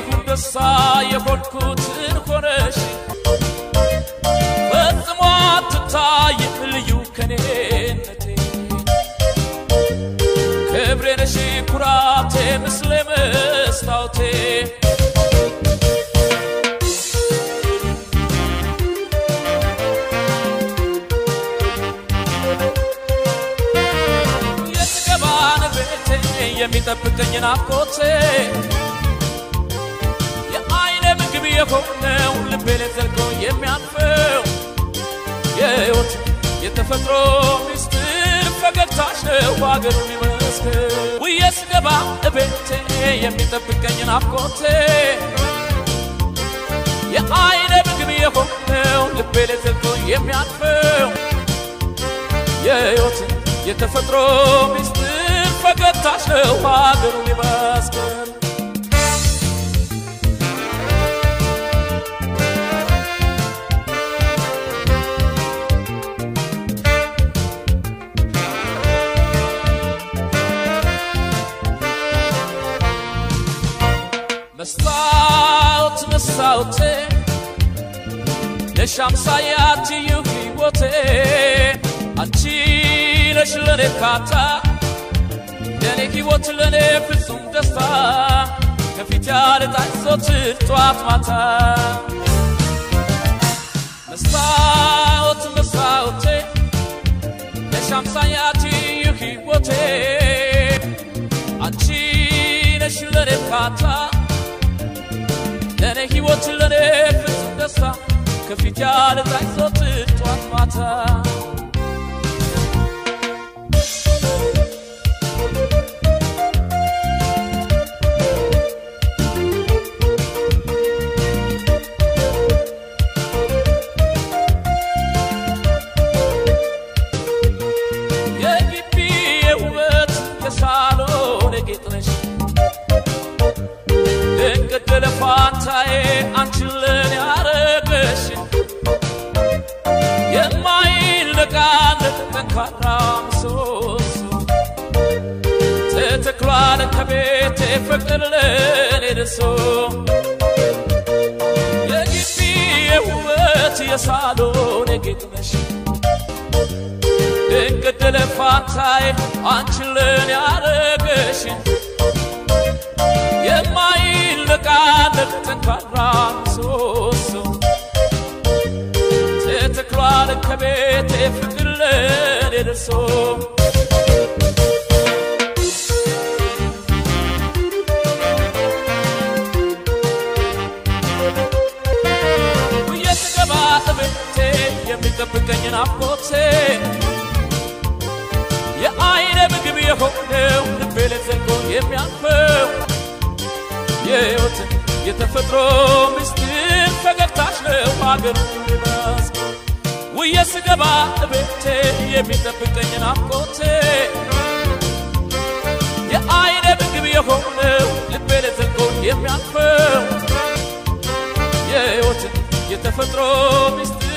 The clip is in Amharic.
ሁንደሳ የሆንኩትን ሆነሽ ፈጽሞ አትታይ ልዩ ከኔነቴ ክብሬ ነሽ ኩራቴ ምስለ መስታወቴ የስገባን ቤቴ የሚጠብቀኝ ናፍቆቴ የአይኔ ምግብ የሆነው ልቤ ለዘልቆ የሚያልፈው የሕይወት የተፈጥሮ ሚስጥር ፈገግታሽ ነው ሀገሩን ይመስክር ውዬ ስገባ ቤቴ የሚጠብቀኝ ናፍቆቴ የአይኔ ምግብ የሆነው ልቤ ለዘልቆ የሚያልፈው የሕይወት የተፈጥሮ ሚስጥር ፈገግታሽ ነው ሀገሩን ይመስክር መስታወቴ ለሻምሳያት ይህይወቴ አንቺ ነሽ ለኔ ካታ ለኔ ሕይወት ለኔ ፍጹም ደስታ ከፊት ያለጣች ዘወትር ጠዋት ማታ መስታወቴ ለሻምሳያት ይህይወቴ አንቺ ነሽ ለኔ ካታ ለኔ ሕይወት ለኔ ፍጹም ደስታ ከፊት ያለጣች ዘወትር ጠዋት ማታ የግቢ የውበት የሳሎን ጌጥ ነሽ እንቅድለ ፋንታዬ አንቺን ለኔ ያረገሽ የማይለቃለት ጠንካራ ምሰሶ ተተክሏል ከቤቴ ፍቅር ለኔ ደርሶ የግቢ የውበት የሳሎን ጌጥ ነሽ እንቅድለ ፋንታዬ አንቺን ለኔ ያረገሽ የማይለቃለት ጠንካራ ምሰሶ ተተክሏል ከቤቴ ፍቅር ለኔ ደርሶ ውዬ ስገባ ቤቴ የሚጠብቀኝ ናፍቆቴ የአይኔ ምግብ የሆነው ልቤ ለዘልቆ የሚያልፈው የሕይወት የተፈጥሮ ምስጢር ፈገግታሽ ነው ሀገሩን ይመስክር ውዬ ስገባ ቤቴ የሚጠብቀኝ ናፍቆቴ የአይኔ ምግብ የሆነው ልቤ ለዘልቆ የሚያልፈው የሕይወት የተፈጥሮ ምስጢር